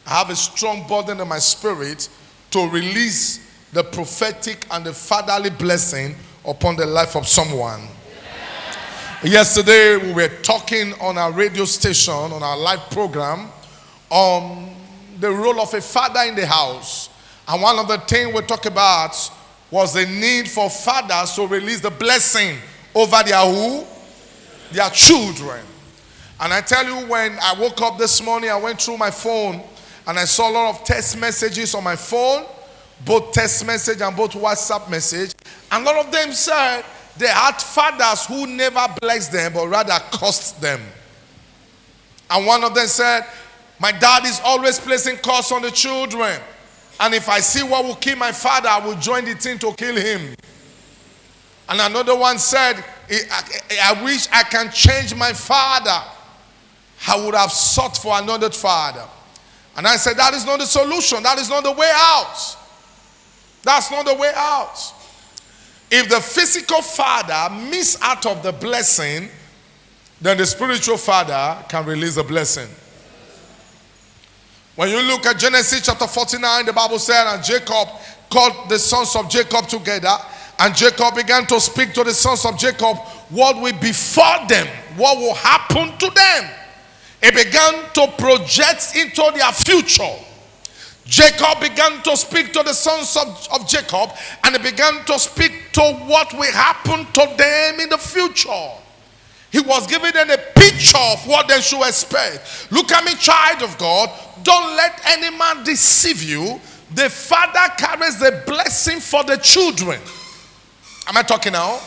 I have a strong burden in my spirit to release the prophetic and the fatherly blessing upon the life of someone. Yesterday, we were talking on our radio station, on our live program, on the role of a father in the house. And one of the things we talked about was the need for fathers to release the blessing over their who? Their children. And I tell you, when I woke up this morning, I went through my phone and I saw a lot of text messages on my phone, both text message and both WhatsApp message. And a lot of them said they had fathers who never blessed them, but rather cursed them. And one of them said, my dad is always placing curse on the children. And if I see what will kill my father, I will join the team to kill him. And another one said, I wish I can change my father. I would have sought for another father. And I said, that is not the solution. That is not the way out. That's not the way out. If the physical father miss out of the blessing, then the spiritual father can release the blessing. When you look at Genesis chapter 49, the Bible said, and Jacob called the sons of Jacob together, and Jacob began to speak to the sons of Jacob what will befall them, what will happen to them. He began to project into their future. Jacob began to speak to the sons of Jacob, and he began to speak to what will happen to them in the future. He was giving them a picture of what they should expect. Look at me, child of God. Don't let any man deceive you. The father carries the blessing for the children. Am I talking now?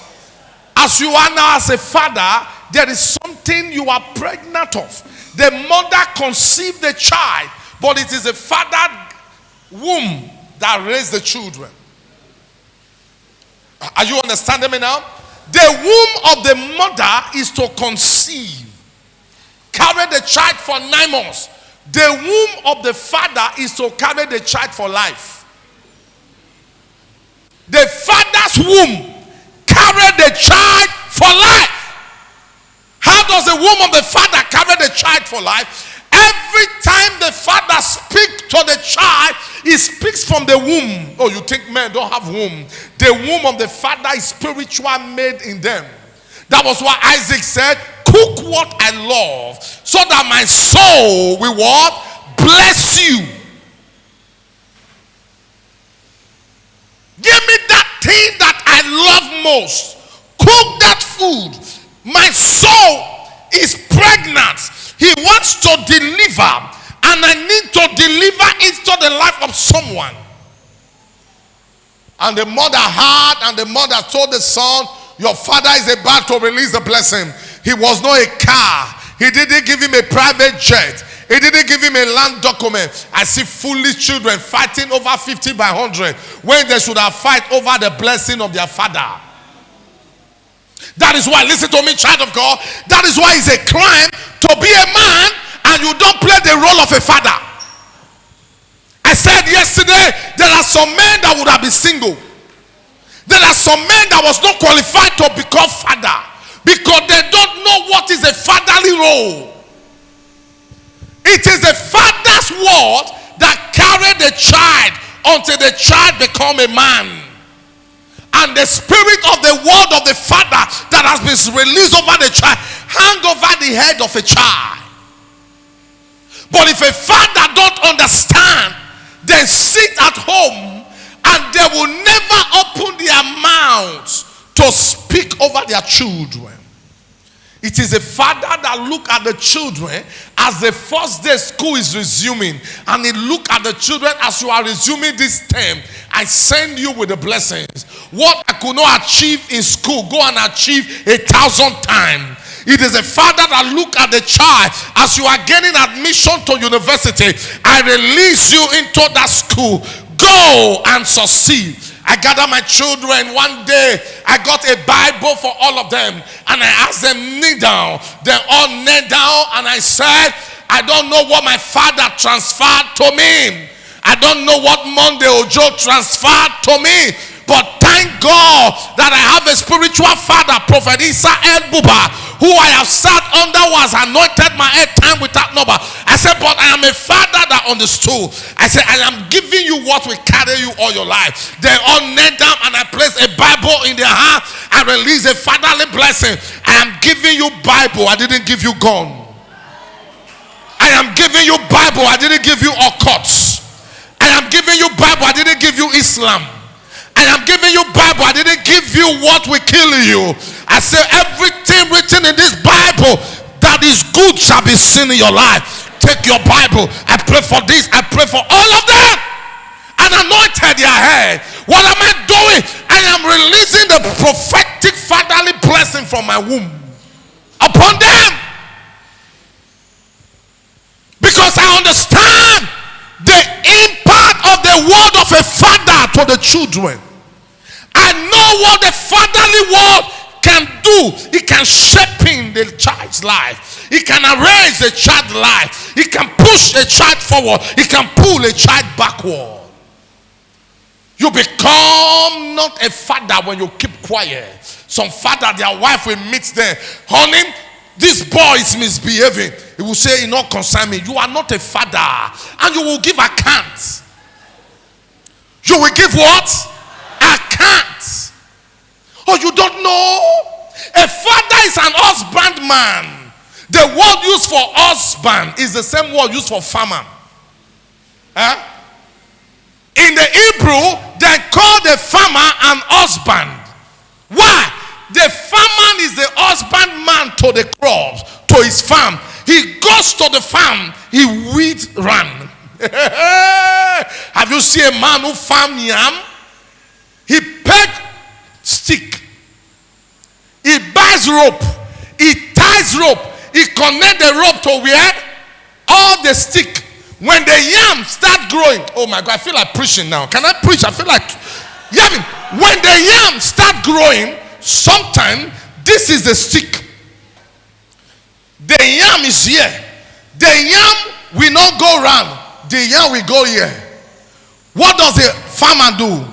As you are now as a father, there is something you are pregnant of. The mother conceived the child, but it is the father womb that raised the children. Are you understanding me now? The womb of the mother is to conceive. Carry the child for 9 months. The womb of the father is to carry the child for life. The father's womb carry the child for life. How does the womb of the father carry the child for life? Every time the father speaks to the child, he speaks from the womb. Oh, you think men don't have womb? The womb of the father is spiritual, made in them. That was what Isaac said, cook what I love, so that my soul will what? Bless you. Give me that thing that I love most. Cook that food. My soul is pregnant. He wants to deliver, and I need to deliver into the life of someone. And the mother heard, and the mother told the son, your father is about to release the blessing. He was not a car. He didn't give him a private jet. He didn't give him a land document. I see foolish children fighting over 50 by 100 when they should have fight over the blessing of their father. That is why, listen to me, child of God, that is why it's a crime to be a man and you don't play the role of a father. I said yesterday, there are some men that would have been single. There are some men that was not qualified to become father because they don't know what is a fatherly role. It is the father's word that carry the child until the child become a man. And the spirit of the word of the father that has been released over the child hang over the head of a child. But if a father don't understand, they sit at home and they will never open their mouths to speak over their children. It is a father that look at the children as the first day school is resuming, and he look at the children as you are resuming this term. I send you with the blessings. What I could not achieve in school, go and achieve 1,000 times. It is a father that look at the child as you are getting admission to university. I release you into that school. Go and succeed. I gather my children one day. I got a Bible for all of them, and I asked them kneel down. They all kneel down, and I said, I don't know what my father transferred to me. I don't know what Monday Ojo transferred to me, but thank God that I have a spiritual father, Prophet Isa El Buba, who I have sat under, who has anointed my head time without number. I said, but I am a father that understood. I said, I am giving you what will carry you all your life. They all knelt down and I placed a Bible in their hand. I released a fatherly blessing. I am giving you Bible. I didn't give you gun. I am giving you Bible. I didn't give you occults. I am giving you Bible. I didn't give you Islam. I am giving you Bible. I didn't give you what will kill you. I say everything written in this Bible that is good shall be seen in your life. Take your Bible. I pray for this. I pray for all of them. And anointed their head. What am I doing? I am releasing the prophetic fatherly blessing from my womb upon them. Because I understand the impact of the word of a father to the children. I know what the fatherly word can do. It can shape in the child's life. It can arrange the child's life. It can push a child forward. It can pull a child backward. You become not a father when you keep quiet. Some father, their wife will meet them. Honey, this boy is misbehaving. He will say, it not concern me. You are not a father. And you will give account. You will give what? Account. Oh, you don't know? A father is an husbandman. The word used for husband is the same word used for farmer. In the Hebrew, they call the farmer an husband. Why? The farmer is the husbandman to the crops, to his farm. He goes to the farm, he weeds run. Have you seen a man who farm yam? He peg stick. He buys rope. He ties rope. He connect the rope to where? All the stick. When the yam start growing, oh my God, I feel like preaching now. Can I preach? I feel like, yeah. When the yam start growing, sometimes this is the stick. The yam is here. The yam will not go round. The yam will go here. What does the farmer do?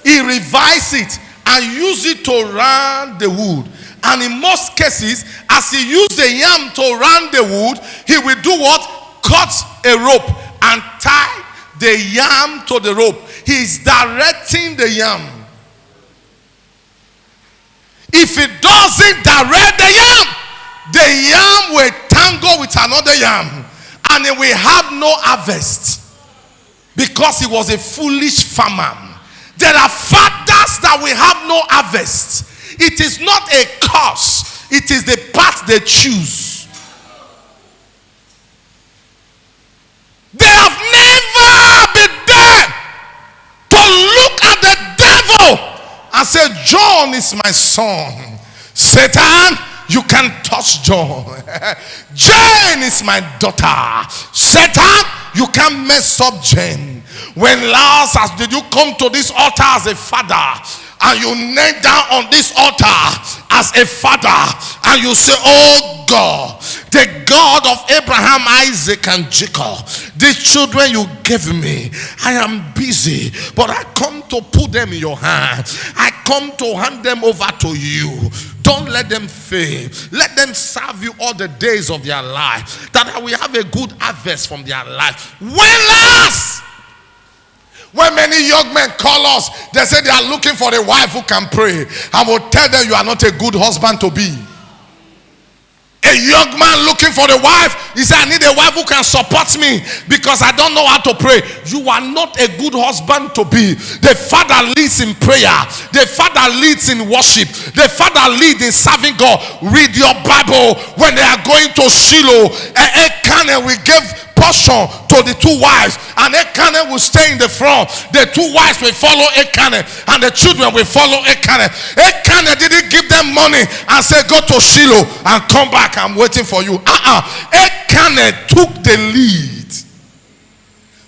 He revises it and use it to round the wood. And in most cases, as he uses the yam to round the wood, he will do what? Cut a rope and tie the yam to the rope. He is directing the yam. If he doesn't direct the yam will tangle with another yam and it will have no harvest because he was a foolish farmer. There are fathers that will have no harvest. It is not a curse, it is the path they choose. They have never been there to look at the devil and say, John is my son. Satan, you can't touch John. Jane is my daughter. Satan, you can't mess up Jane. When last did you come to this altar as a father and you kneel down on this altar as a father and you say, oh God, the God of Abraham, Isaac and Jacob, these children you gave me, I am busy, but I come to put them in your hand. I come to hand them over to you. Don't let them fail. Let them serve you all the days of their life, that we have a good harvest from their life. When last? When many young men call us, they say they are looking for a wife who can pray. I will tell them you are not a good husband to be. A young man looking for a wife, he said, I need a wife who can support me because I don't know how to pray. You are not a good husband to be. The father leads in prayer. The father leads in worship. The father leads in serving God. Read your Bible. When they are going to Shiloh, Elkanah will give portion to the two wives, and Elkanah will stay in the front. The two wives will follow Elkanah, and the children will follow Elkanah. Elkanah didn't give them money and say, go to Shiloh and come back, I'm waiting for you. Elkanah took the lead.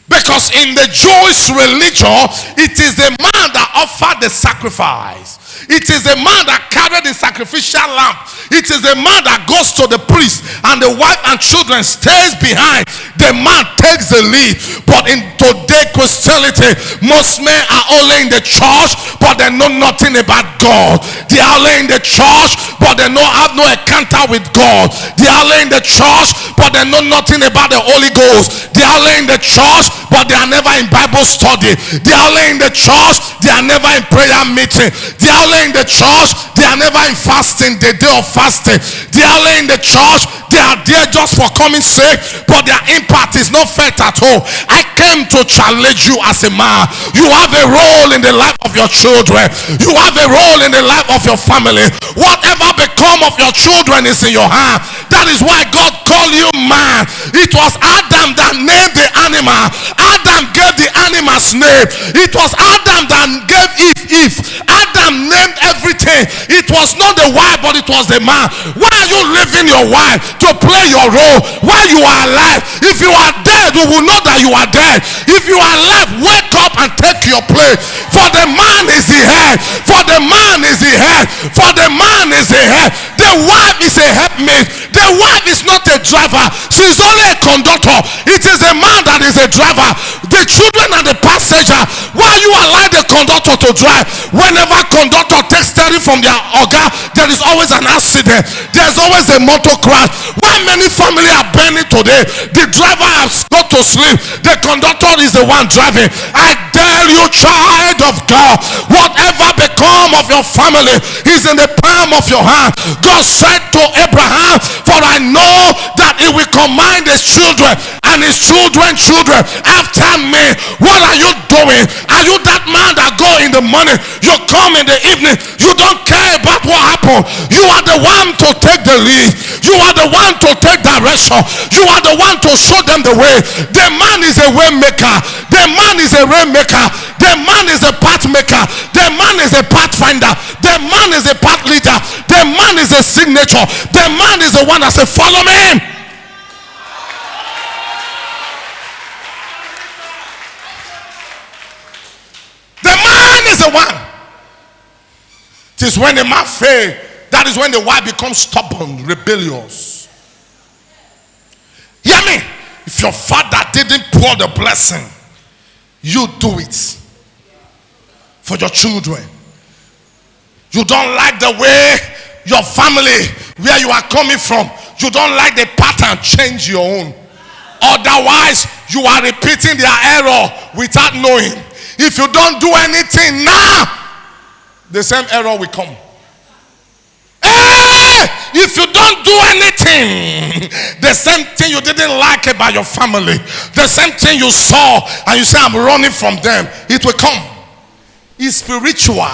Because in the Jewish religion, it is the man that offered the sacrifice. It is a man that carried the sacrificial lamb. It is a man that goes to the priest, and the wife and children stays behind. The man takes the lead. But in today's Christianity, most men are only in the church, but they know nothing about God. They are only in the church, but they have no encounter with God. They are only in the church, but they know nothing about the Holy Ghost. They are only in the church, but they are never in Bible study. They are only in the church, they are never in prayer meeting. They are only in the church, they are never in fasting, the day of fasting. They are only in the church, they are there just for coming sake, but their impact is not felt at all. I came to challenge you as a man. You have a role in the life of your children. You have a role in the life of your family. Whatever become of your children is in your hand. That is why God called you man. It was Adam that named the animal. Adam gave the animal's name. It was Adam that gave Eve. Adam named everything. It was not the wife, but it was the man. Why are you leaving your wife to play your role while you are alive? If you are dead, we will know that you are dead. If you are alive, wake up and take your place. For the man is the head. For the man is the head. For the man is the head. The wife is a helpmate. The wife is not a driver. She is only a conductor. It is a man that is a driver. The children are the passenger. Why you allow the conductor to drive? Whenever conductor takes steering from their oga, there is always an accident. There's always a motor crash. Why many families are burning today? The driver has got to sleep. The conductor is the one driving. I tell you, child of God, whatever become of your family is in the palm of your hand. God said to Abraham, for I know that he will command his children and his children's children after me. What are you doing? Are you that man that go in the morning, you come in the evening, you don't care about what happened? You are the one to take the lead. You are the one to take direction. You are the one to show them the way. The man is a way maker. The man is a way maker. The man is a path maker. The man is a pathfinder. The man is a path leader. The man is a signature. The man is the one that says, follow me. The man is the one. It is when the man fails, that is when the wife becomes stubborn, rebellious. Hear me? If your father didn't pour the blessing, you do it for your children. You don't like the way your family, where you are coming from, you don't like the pattern, change your own. Otherwise, you are repeating their error without knowing. If you don't do anything now, the same error will come. Hey! If you don't do anything, the same thing you didn't like about your family, the same thing you saw and you say, I'm running from them, it will come. It's spiritual.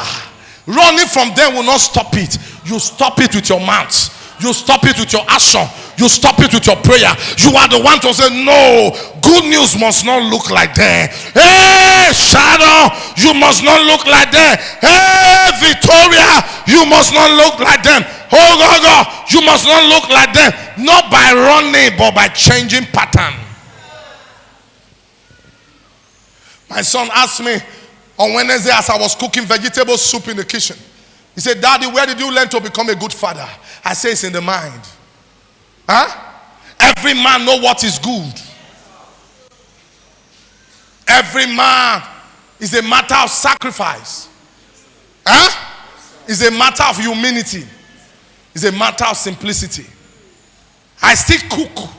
Running from them will not stop it. You stop it with your mouth. You stop it with your action. You stop it with your prayer. You are the one to say, no, good news must not look like that. Hey, Shadow, you must not look like that. Hey, Victoria, you must not look like them. Oh, God, you must not look like them. Not by running, but by changing pattern. My son asked me on Wednesday as I was cooking vegetable soup in the kitchen. He said, Daddy, where did you learn to become a good father? I say it's in the mind. Huh? Every man knows what is good. Every man is a matter of sacrifice. Huh? It's a matter of humility. It's a matter of simplicity. I still cook.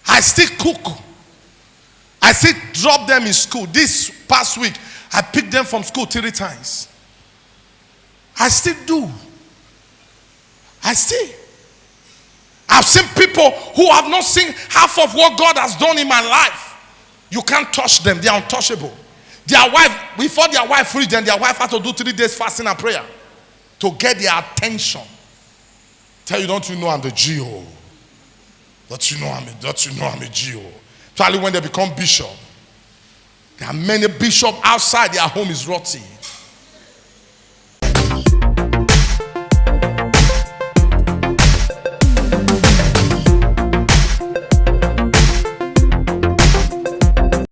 I still cook. I still drop them in school. This past week, I picked them from school 3 times. I still do. I still. I've seen people who have not seen half of what God has done in my life. You can't touch them. They are untouchable. Their wife, before their wife reached them, their wife had to do 3 days fasting and prayer to get their attention. Tell you, don't you know I'm the GO? Don't you know I'm a GO? Probably when they become bishop, there are many bishops outside their home is rotty.